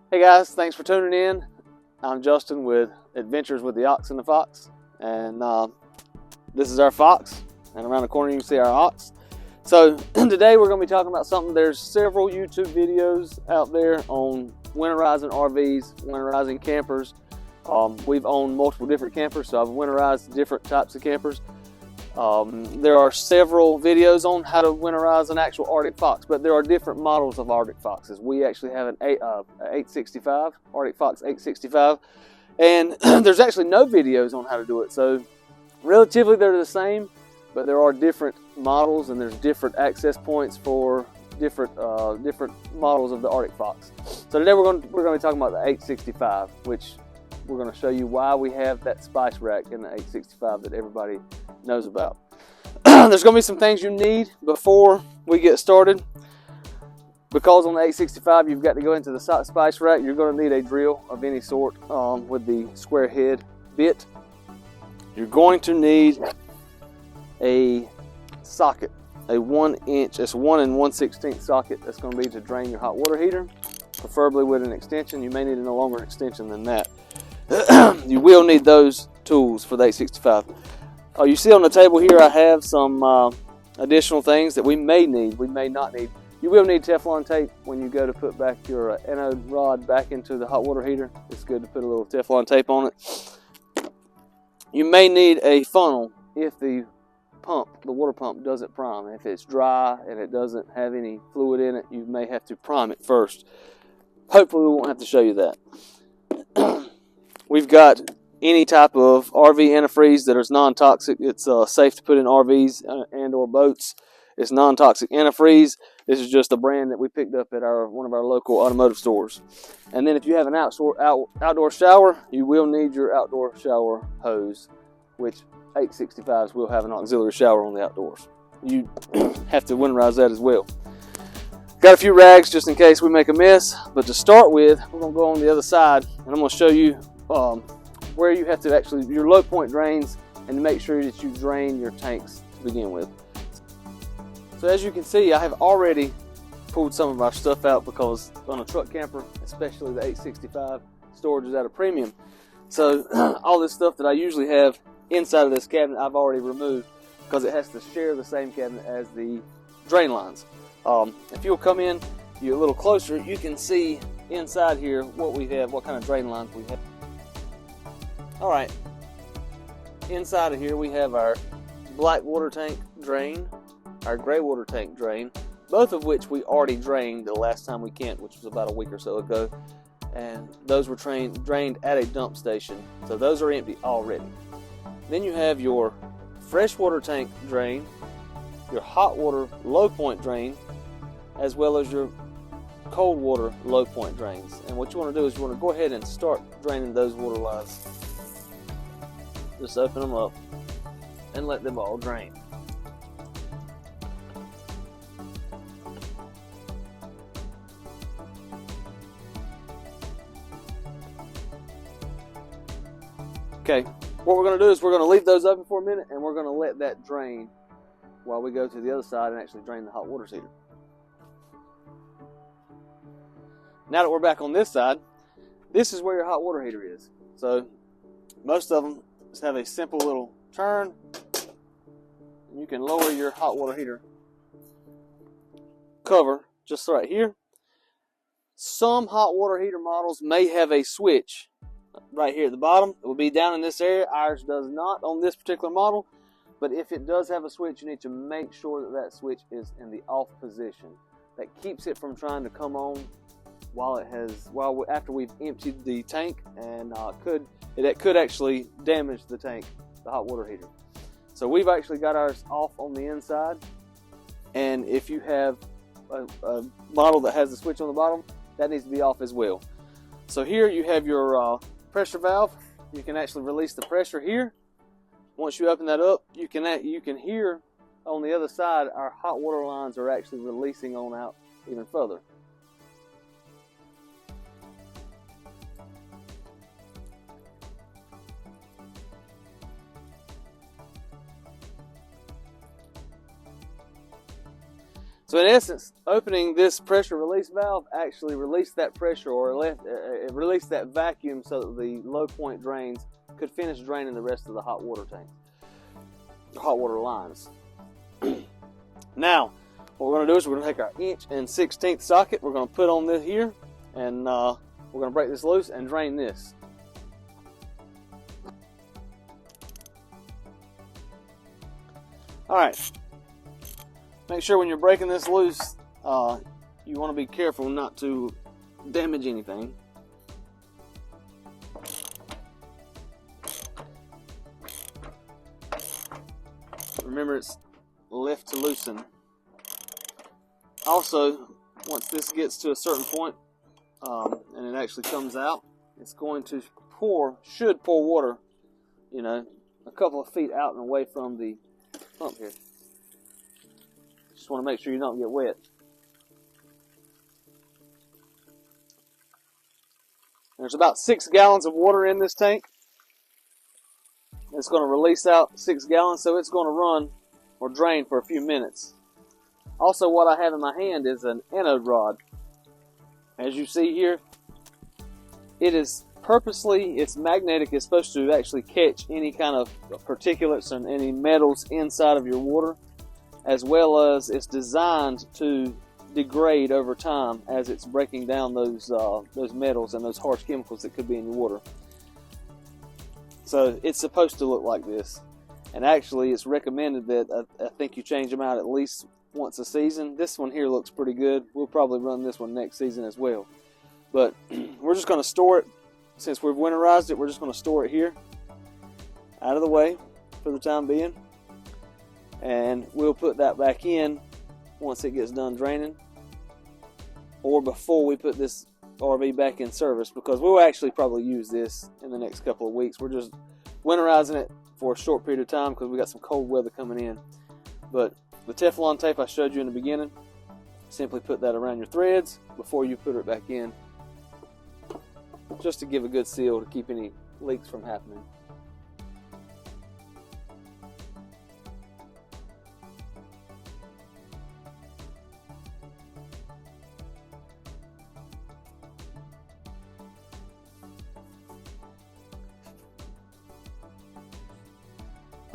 Hey guys, thanks for tuning in. I'm Justin with Adventures with the Ox and the Fox, and this is our Fox, and around the corner you can see our Ox. So today we're going to be talking about something. There's several YouTube videos out there on winterizing RVs, winterizing campers. We've owned multiple different campers, so I've winterized different types of campers. There are several videos on how to winterize an actual Arctic Fox, but there are different models of Arctic Foxes. We actually have an 865, Arctic Fox 865, and there's actually no videos on how to do it. So relatively they're the same, but there are different models and there's different access points for different models of the Arctic Fox. So today we're going to be talking about the 865, which we're going to show you why we have that spice rack in the 865 that everybody knows about. There's going to be some things you need before we get started, because on the 865 you've got to go into the spice rack. You're going to need a drill of any sort with the square head bit. You're going to need a socket, a 1 inch, it's 1 1/16 socket that's going to be to drain your hot water heater, preferably with an extension. You may need a no longer extension than that. You will need those tools for the 865. You see on the table here I have some additional things that we may need, we may not need. You will need Teflon tape when you go to put back your anode rod back into the hot water heater. It's good to put a little Teflon tape on it. You may need a funnel if the water pump doesn't prime. If it's dry and it doesn't have any fluid in it, you may have to prime it first. Hopefully we won't have to show you that. We've got any type of RV antifreeze that is non-toxic. It's safe to put in RVs and or boats. It's non-toxic antifreeze. This is just a brand that we picked up at one of our local automotive stores. And then if you have an outdoor shower, you will need your outdoor shower hose, which 865s will have an auxiliary shower on the outdoors. You have to winterize that as well. Got a few rags just in case we make a mess, but to start with, we're going to go on the other side and I'm going to show you where you have to actually, your low point drains, and to make sure that you drain your tanks to begin with. So as you can see, I have already pulled some of our stuff out because on a truck camper, especially the 865, storage is at a premium. So all this stuff that I usually have inside of this cabinet, I've already removed because it has to share the same cabinet as the drain lines. If you'll come in a little closer, you can see inside here what we have, what kind of drain lines we have. All right, inside of here we have our black water tank drain, our gray water tank drain, both of which we already drained the last time we camped, which was about a week or so ago, and those were drained at a dump station, so those are empty already. Then you have your fresh water tank drain, your hot water low point drain, as well as your cold water low point drains. And what you want to do is you want to go ahead and start draining those water lines. Just open them up and let them all drain. Okay, what we're going to do is we're going to leave those open for a minute and we're going to let that drain while we go to the other side and actually drain the hot water heater. Now that we're back on this side, this is where your hot water heater is. So most of them just have a simple little turn. You can lower your hot water heater cover just right here. Some hot water heater models may have a switch right here at the bottom. It will be down in this area. Ours does not on this particular model, but if it does have a switch, you need to make sure that that switch is in the off position. That keeps it from trying to come on after we've emptied the tank, and it could actually damage the tank, the hot water heater. So we've actually got ours off on the inside, and if you have a model that has the switch on the bottom, that needs to be off as well. So here you have your pressure valve. You can actually release the pressure here. Once you open that up, you can hear on the other side our hot water lines are actually releasing on out even further. So in essence, opening this pressure release valve actually released that pressure, or it released that vacuum so that the low point drains could finish draining the rest of the hot water tank, hot water lines. Now, what we're going to do is we're going to take our 1/16" socket, we're going to put on this here, and we're going to break this loose and drain this. Alright, make sure when you're breaking this loose, you want to be careful not to damage anything. Remember, it's lift to loosen. Also, once this gets to a certain point, and it actually comes out, it's going to should pour water, you know, a couple of feet out and away from the pump here. Just want to make sure you don't get wet. There's about 6 gallons of water in this tank. It's going to release out 6 gallons, so it's going to run or drain for a few minutes. Also, what I have in my hand is an anode rod. As you see here, it is it's magnetic. It's supposed to actually catch any kind of particulates and any metals inside of your water, as well as it's designed to degrade over time as it's breaking down those metals and those harsh chemicals that could be in your water. So it's supposed to look like this, and actually it's recommended that I think you change them out at least once a season. This one here looks pretty good. We'll probably run this one next season as well, but we're just going to store it. Since we've winterized it, we're just going to store it here out of the way for the time being, and we'll put that back in once it gets done draining, or before we put this RV back in service, because we'll actually probably use this in the next couple of weeks. We're just winterizing it for a short period of time because we got some cold weather coming in. But the Teflon tape I showed you in the beginning, simply put that around your threads before you put it back in, just to give a good seal to keep any leaks from happening.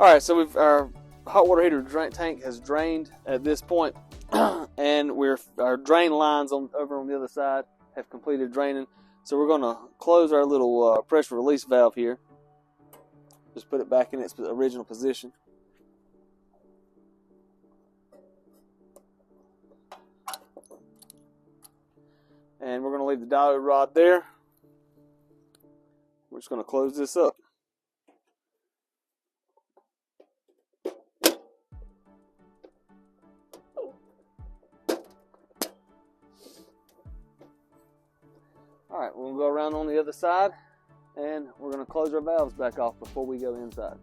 Alright, so our hot water heater tank has drained at this point, and our drain lines over on the other side have completed draining. So we're going to close our little pressure release valve here. Just put it back in its original position. And we're going to leave the diode rod there. We're just going to close this up. Alright, we'll go around on the other side, and we're going to close our valves back off before we go inside.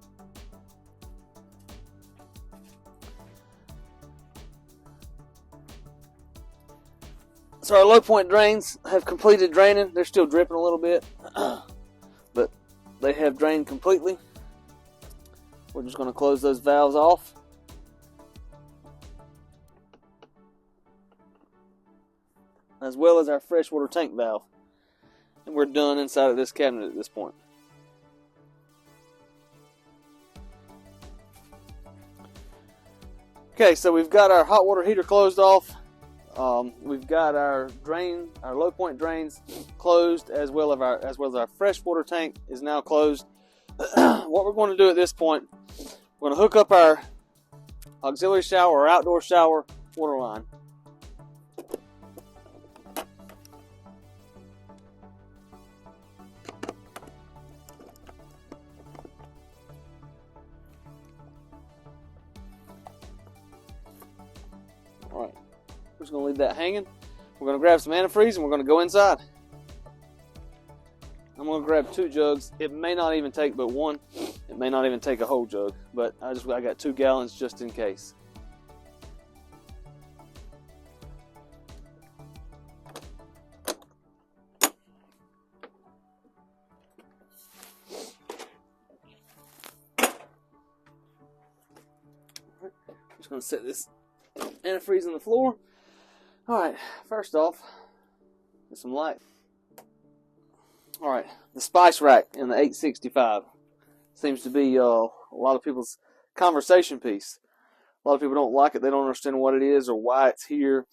So our low point drains have completed draining. They're still dripping a little bit, but they have drained completely. We're just going to close those valves off. As well as our freshwater tank valve. And we're done inside of this cabinet at this point. Okay, so we've got our hot water heater closed off. We've got our low point drains closed, as well as our freshwater tank is now closed. What we're going to do at this point, we're going to hook up our auxiliary shower or outdoor shower water line. Alright, we're just going to leave that hanging. We're going to grab some antifreeze and we're going to go inside. I'm going to grab 2 jugs. It may not even take but one. It may not even take a whole jug, but I got 2 gallons just in case. Just going to set this antifreeze on the floor. Alright, first off, get some light. Alright, the spice rack in the 865 seems to be a lot of people's conversation piece. A lot of people don't like it. They don't understand what it is or why it's here.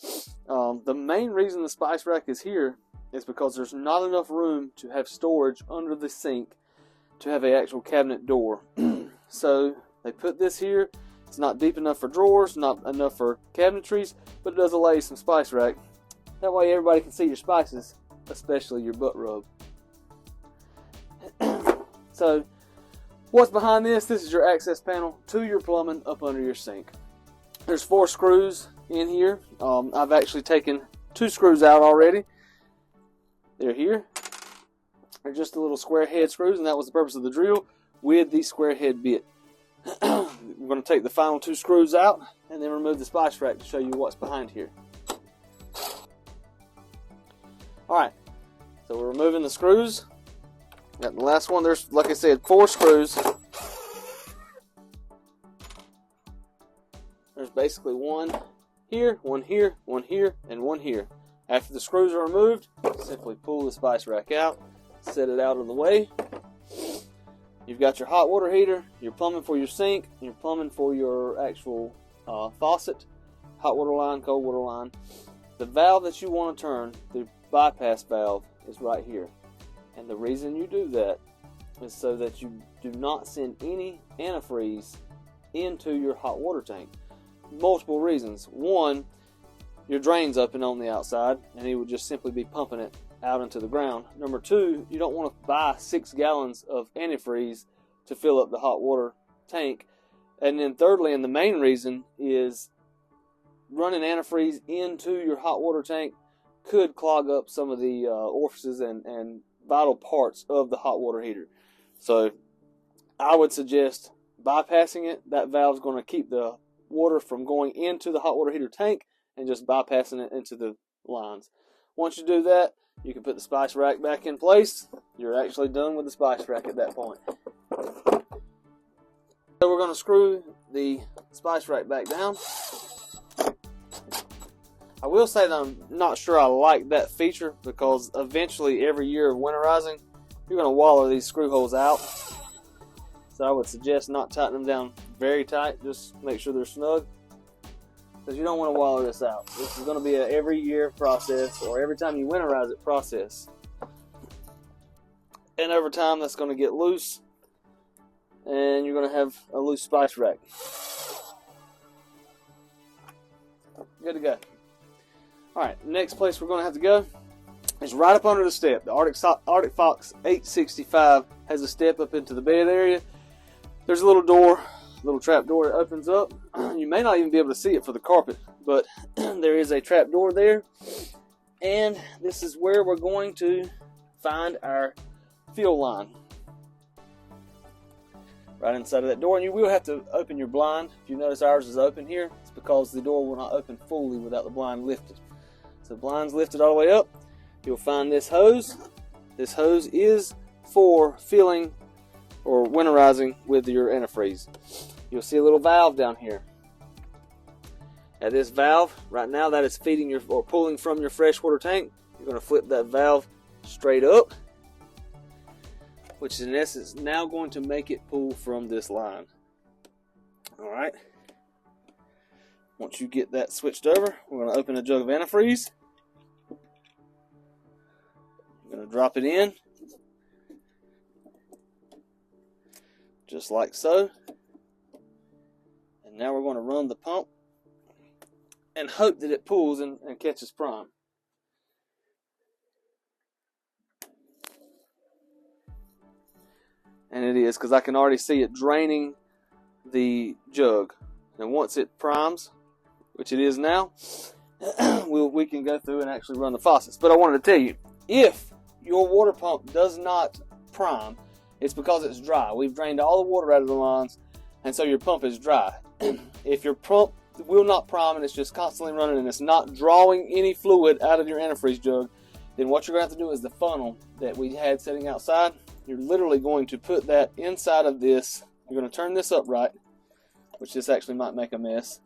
The main reason the spice rack is here is because there's not enough room to have storage under the sink to have an actual cabinet door. So they put this here. It's not deep enough for drawers, not enough for cabinetries, but it does allow you some spice rack. That way everybody can see your spices, especially your butt rub. So what's behind this? This is your access panel to your plumbing up under your sink. There's 4 screws in here. I've actually taken 2 screws out already. They're here. They're just the little square head screws, and that was the purpose of the drill with the square head bit. We're going to take the final 2 screws out and then remove the spice rack to show you what's behind here. Alright, so we're removing the screws. Got the last one. There's, like I said, 4 screws. There's basically one here, one here, one here, and one here. After the screws are removed, simply pull the spice rack out, set it out of the way. You've got your hot water heater, your plumbing for your sink, your plumbing for your actual faucet, hot water line, cold water line. The valve that you want to turn, the bypass valve, is right here. And the reason you do that is so that you do not send any antifreeze into your hot water tank. Multiple reasons. One, your drain's open on the outside, and he would just simply be pumping it out into the ground. Number 2, you don't want to buy 6 gallons of antifreeze to fill up the hot water tank. And then thirdly, and the main reason, is running antifreeze into your hot water tank could clog up some of the orifices and vital parts of the hot water heater. So I would suggest bypassing it. That valve's going to keep the water from going into the hot water heater tank and just bypassing it into the lines. Once you do that, you can put the spice rack back in place. You're actually done with the spice rack at that point. So we're going to screw the spice rack back down. I will say that I'm not sure I like that feature, because eventually every year of winterizing, you're going to wallow these screw holes out. So I would suggest not tightening them down very tight. Just make sure they're snug, because you don't want to wallow this out. This is going to be an every year process, or every time you winterize it process. And over time that's going to get loose, and you're going to have a loose spice rack. Good to go. Alright, next place we're going to have to go is right up under the step. The Arctic Fox 865 has a step up into the bed area. There's a little door, little trap door that opens up. You may not even be able to see it for the carpet, but there is a trap door there. And this is where we're going to find our fuel line. Right inside of that door. And you will have to open your blind. If you notice ours is open here, it's because the door will not open fully without the blind lifted. So the blind's lifted all the way up. You'll find this hose. This hose is for filling or winterizing with your antifreeze. You'll see a little valve down here. At this valve, right now, that is feeding your or pulling from your freshwater tank. You're going to flip that valve straight up, which is in essence now going to make it pull from this line. Alright. Once you get that switched over, we're going to open a jug of antifreeze. We're going to drop it in, just like so. And now we're going to run the pump and hope that it pulls and catches prime. And it is, because I can already see it draining the jug. And once it primes, which it is now, we can go through and actually run the faucets. But I wanted to tell you, if your water pump does not prime, it's because it's dry. We've drained all the water out of the lines, and so your pump is dry. If your pump will not prime and it's just constantly running and it's not drawing any fluid out of your antifreeze jug, then what you're going to have to do is the funnel that we had sitting outside. You're literally going to put that inside of this. You're going to turn this upright, which this actually might make a mess.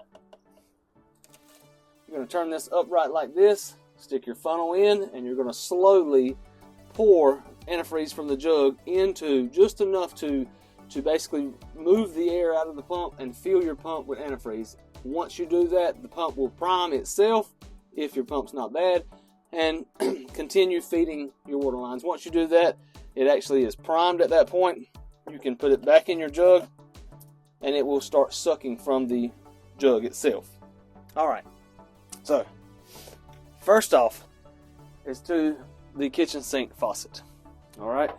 You're going to turn this upright like this, stick your funnel in, and you're going to slowly pour antifreeze from the jug into just enough to basically move the air out of the pump and fill your pump with antifreeze. Once you do that, the pump will prime itself if your pump's not bad, and continue feeding your water lines. Once you do that, it actually is primed at that point. You can put it back in your jug and it will start sucking from the jug itself. Alright, so first off is to the kitchen sink faucet. Alright,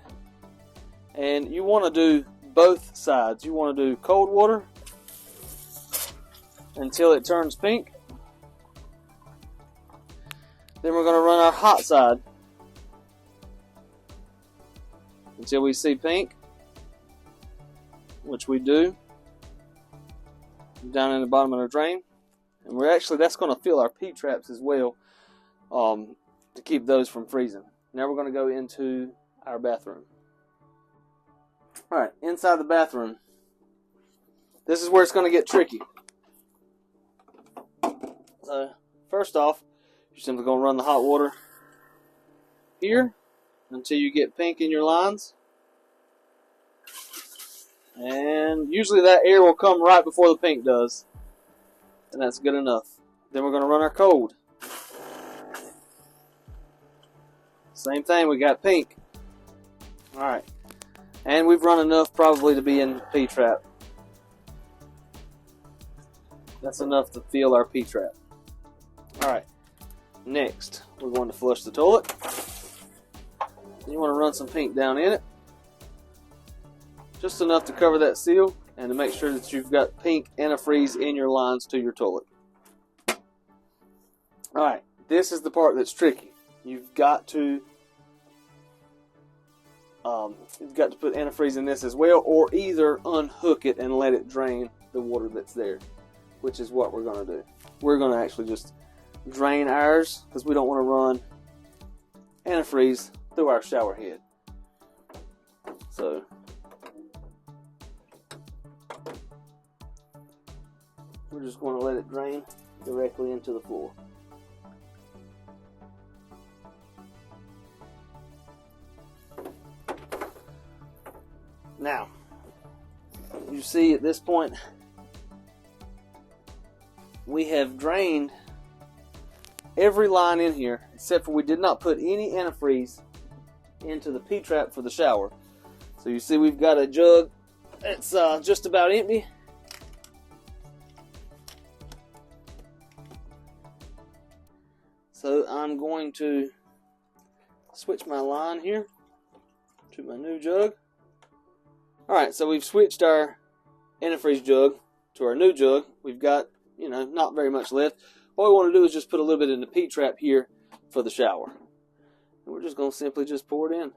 and you want to do both sides. You want to do cold water until it turns pink. Then we're going to run our hot side until we see pink, which we do down in the bottom of our drain. And that's going to fill our P traps as well, to keep those from freezing. Now we're going to go into our bathroom. Alright, inside the bathroom, this is where it's going to get tricky. So first off, you're simply going to run the hot water here until you get pink in your lines. And usually that air will come right before the pink does. And that's good enough. Then we're going to run our cold. Same thing, we got pink. Alright. And we've run enough probably to be in the P-trap. That's enough to fill our P-trap. Alright. Next, we're going to flush the toilet. You want to run some pink down in it. Just enough to cover that seal and to make sure that you've got pink antifreeze in your lines to your toilet. Alright, this is the part that's tricky. You've got to put antifreeze in this as well, or either unhook it and let it drain the water that's there, which is what we're going to do. We're going to actually just drain ours because we don't want to run antifreeze through our shower head. So we're just going to let it drain directly into the floor. Now, you see at this point, we have drained every line in here, except for we did not put any antifreeze into the P-trap for the shower. So you see we've got a jug that's just about empty. So I'm going to switch my line here to my new jug. Alright, so we've switched our antifreeze jug to our new jug. We've got, not very much left. All we want to do is just put a little bit in the P-trap here for the shower. And we're just going to simply just pour it in.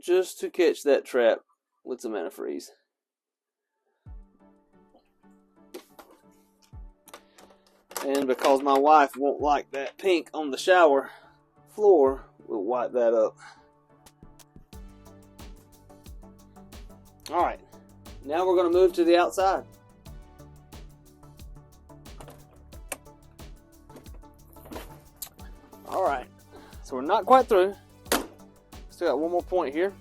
Just to catch that trap with some antifreeze. And because my wife won't like that pink on the shower floor, we'll wipe that up. Alright, now we're going to move to the outside. Alright, so we're not quite through. Still got one more point here.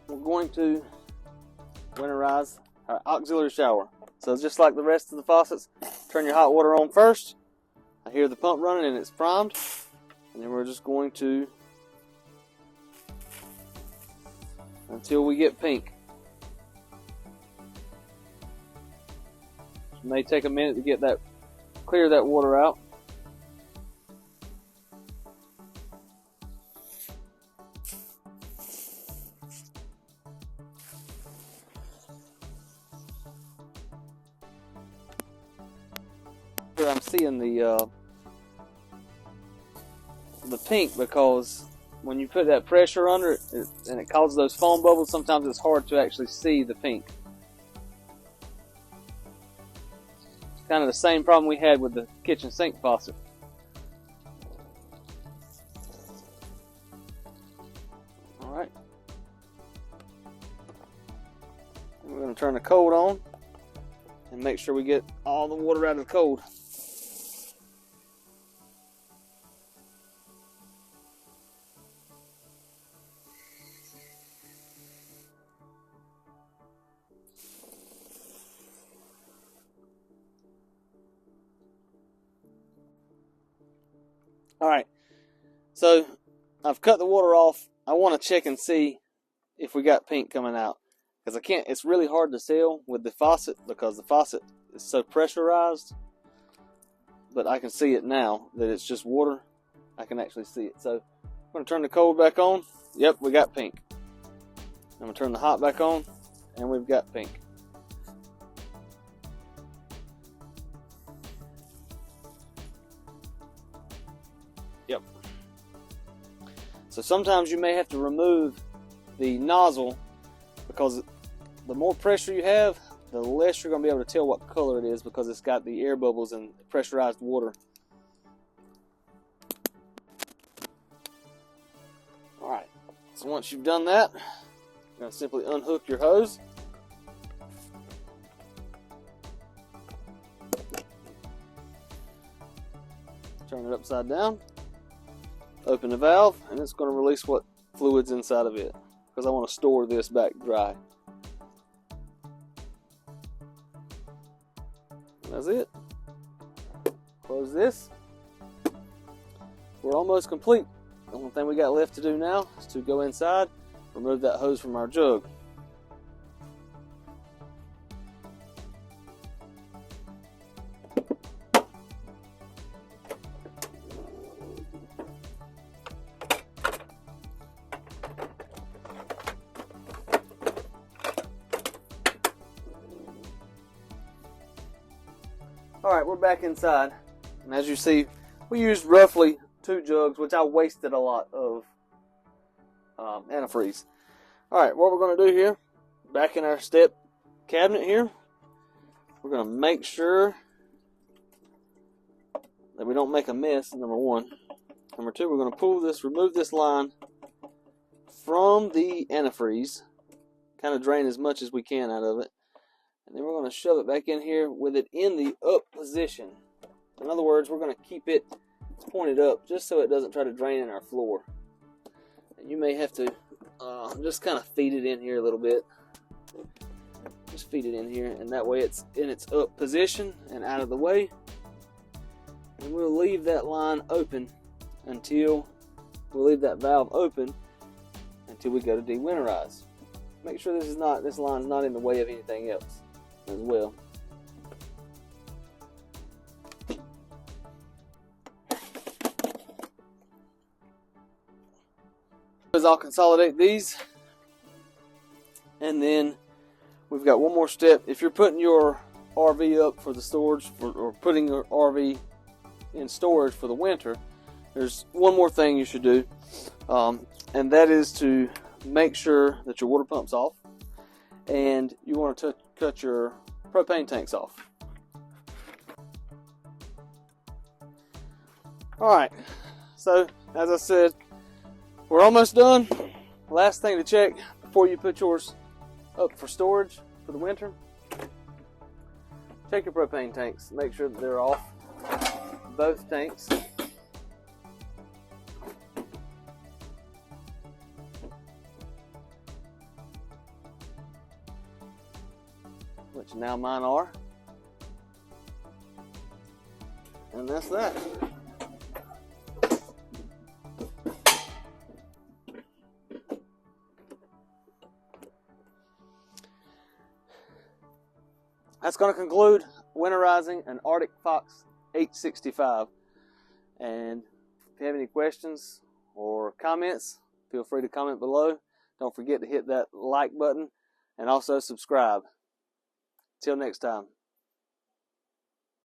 We're going to winterize our auxiliary shower. So just like the rest of the faucets, turn your hot water on first. I hear the pump running and it's primed. And then we're just going to, until we get pink. It may take a minute to get that, clear that water out. I'm seeing the pink because when you put that pressure under it, and it causes those foam bubbles, sometimes it's hard to actually see the pink. It's kind of the same problem we had with the kitchen sink faucet. Alright. We're going to turn the cold on and make sure we get all the water out of the cold. Alright, so I've cut the water off. I want to check and see if we got pink coming out. Because it's really hard to tell with the faucet because the faucet is so pressurized. But I can see it now that it's just water. I can actually see it. So I'm going to turn the cold back on. Yep, we got pink. I'm going to turn the hot back on and we've got pink. Yep. So sometimes you may have to remove the nozzle because the more pressure you have, the less you're going to be able to tell what color it is because it's got the air bubbles and pressurized water. Alright, so once you've done that, you're going to simply unhook your hose. Turn it upside down. Open the valve, and it's going to release what fluid's inside of it because I want to store this back dry. That's it. Close this. We're almost complete. The only thing we got left to do now is to go inside, remove that hose from our jug. Alright, we're back inside, and as you see, we used roughly 2 jugs, which I wasted a lot of antifreeze. Alright, what we're going to do here, back in our step cabinet here, we're going to make sure that we don't make a mess, number 1. Number 2, we're going to remove this line from the antifreeze, kind of drain as much as we can out of it. And then we're going to shove it back in here with it in the up position. In other words, we're going to keep it pointed up just so it doesn't try to drain in our floor. And you may have to just kind of feed it in here a little bit. Just feed it in here, and that way it's in its up position and out of the way. And we'll leave that line open until we'll leave that valve open until we go to dewinterize. Make sure this line's not in the way of anything else as well. I'll consolidate these, and then we've got one more step. If you're putting your RV up for the storage or putting your RV in storage for the winter, there's one more thing you should do, and that is to make sure that your water pump's off, and you want to cut your propane tanks off. Alright, so as I said, we're almost done. Last thing to check before you put yours up for storage for the winter, check your propane tanks. Make sure that they're off, both tanks. Which now mine are. And that's that. That's going to conclude winterizing an Arctic Fox 865. And if you have any questions or comments, feel free to comment below. Don't forget to hit that like button and also subscribe. Till next time.